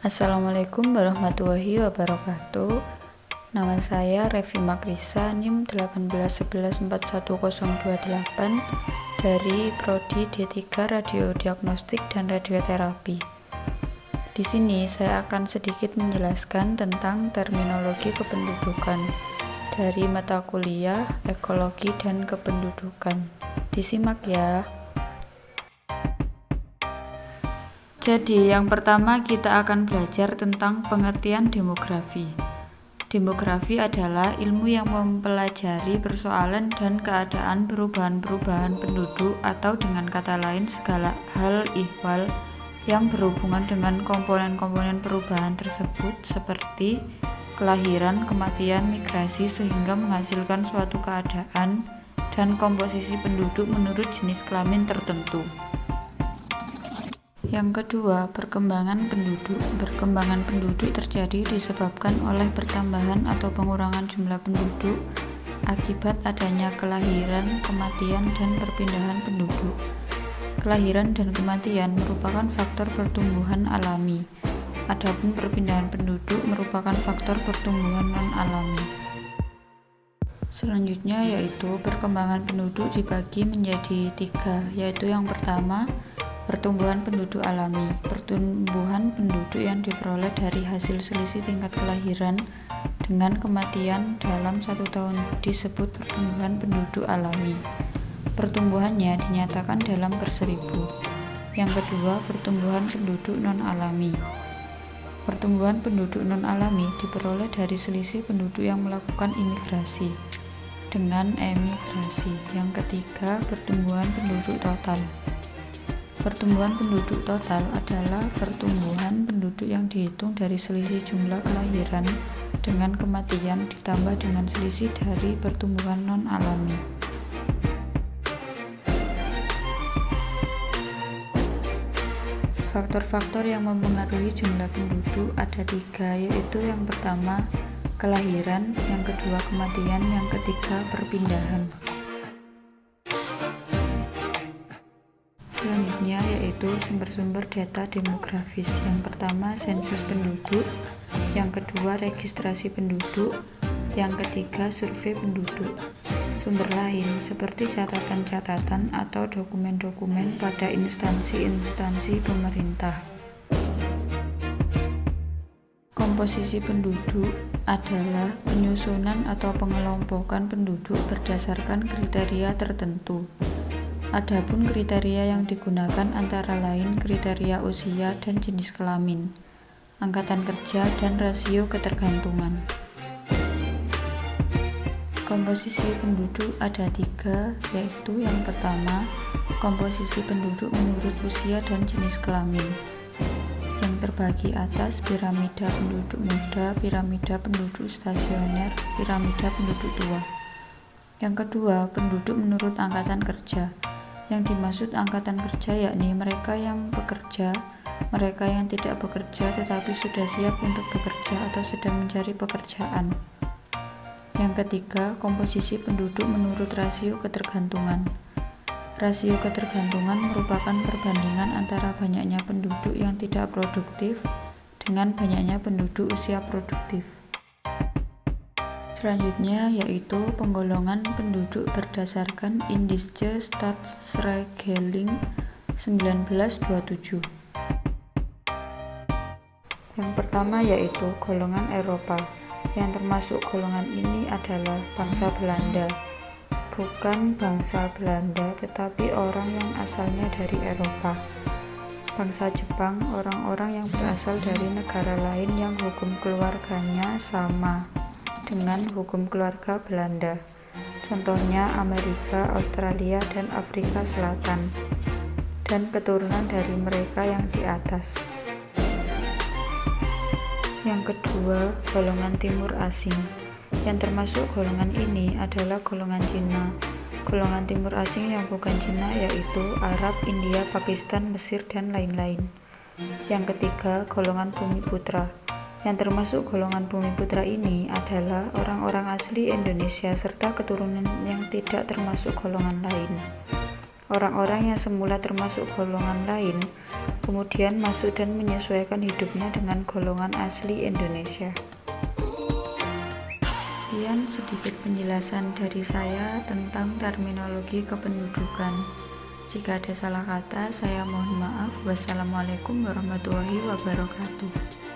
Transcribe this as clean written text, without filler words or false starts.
Assalamualaikum warahmatullahi wabarakatuh. Nama saya Revi Makrisa, NIM 181141028 dari Prodi D3 Radiodiagnostik dan Radioterapi. Di sini saya akan sedikit menjelaskan tentang terminologi kependudukan dari mata kuliah Ekologi dan Kependudukan. Disimak ya. Jadi, yang pertama kita akan belajar tentang pengertian demografi. Demografi adalah ilmu yang mempelajari persoalan dan keadaan perubahan-perubahan penduduk atau dengan kata lain segala hal ihwal yang berhubungan dengan komponen-komponen perubahan tersebut seperti kelahiran, kematian, migrasi sehingga menghasilkan suatu keadaan dan komposisi penduduk menurut jenis kelamin tertentu. Yang kedua, perkembangan penduduk. Perkembangan penduduk terjadi disebabkan oleh pertambahan atau pengurangan jumlah penduduk akibat adanya kelahiran, kematian, dan perpindahan penduduk. Kelahiran dan kematian merupakan faktor pertumbuhan alami, adapun perpindahan penduduk merupakan faktor pertumbuhan non-alami. Selanjutnya yaitu perkembangan penduduk dibagi menjadi 3, yaitu yang pertama, pertumbuhan penduduk alami. Pertumbuhan penduduk yang diperoleh dari hasil selisih tingkat kelahiran dengan kematian dalam 1 tahun disebut pertumbuhan penduduk alami. Pertumbuhannya dinyatakan dalam per 1000. Yang kedua, pertumbuhan penduduk non-alami. Pertumbuhan penduduk non-alami diperoleh dari selisih penduduk yang melakukan imigrasi dengan emigrasi. Yang ketiga, pertumbuhan penduduk total. Pertumbuhan penduduk total adalah pertumbuhan penduduk yang dihitung dari selisih jumlah kelahiran dengan kematian ditambah dengan selisih dari pertumbuhan non-alami. Faktor-faktor yang mempengaruhi jumlah penduduk ada 3, yaitu yang pertama, kelahiran, yang kedua, kematian, yang ketiga, perpindahan. Selanjutnya yaitu sumber-sumber data demografis. Yang pertama, sensus penduduk, yang kedua, registrasi penduduk, yang ketiga, survei penduduk. Sumber lain seperti catatan-catatan atau dokumen-dokumen pada instansi-instansi pemerintah. Komposisi penduduk adalah penyusunan atau pengelompokan penduduk berdasarkan kriteria tertentu. Adapun kriteria yang digunakan antara lain kriteria usia dan jenis kelamin, angkatan kerja, dan rasio ketergantungan. Komposisi penduduk ada 3, yaitu yang pertama, komposisi penduduk menurut usia dan jenis kelamin. Yang terbagi atas piramida penduduk muda, piramida penduduk stasioner, piramida penduduk tua. Yang kedua, penduduk menurut angkatan kerja. Yang dimaksud angkatan kerja yakni mereka yang bekerja, mereka yang tidak bekerja tetapi sudah siap untuk bekerja atau sedang mencari pekerjaan. Yang ketiga, komposisi penduduk menurut rasio ketergantungan. Rasio ketergantungan merupakan perbandingan antara banyaknya penduduk yang tidak produktif dengan banyaknya penduduk usia produktif. Selanjutnya yaitu penggolongan penduduk berdasarkan Indische Staatsregeling 1927. Yang pertama yaitu golongan Eropa. Yang termasuk golongan ini adalah bangsa Belanda. Bukan bangsa Belanda tetapi orang yang asalnya dari Eropa. Bangsa Jepang, orang-orang yang berasal dari negara lain yang hukum keluarganya sama dengan hukum keluarga Belanda, contohnya Amerika, Australia, dan Afrika Selatan, dan keturunan dari mereka yang di atas. Yang kedua, golongan timur asing. Yang termasuk golongan ini adalah golongan Cina. Golongan timur asing yang bukan Cina yaitu Arab, India, Pakistan, Mesir, dan lain-lain. Yang ketiga, golongan Bumi Putra. Yang termasuk golongan Bumi Putra ini adalah orang-orang asli Indonesia serta keturunan yang tidak termasuk golongan lain. Orang-orang yang semula termasuk golongan lain, kemudian masuk dan menyesuaikan hidupnya dengan golongan asli Indonesia. Sekian sedikit penjelasan dari saya tentang terminologi kependudukan. Jika ada salah kata, saya mohon maaf. Wassalamualaikum warahmatullahi wabarakatuh.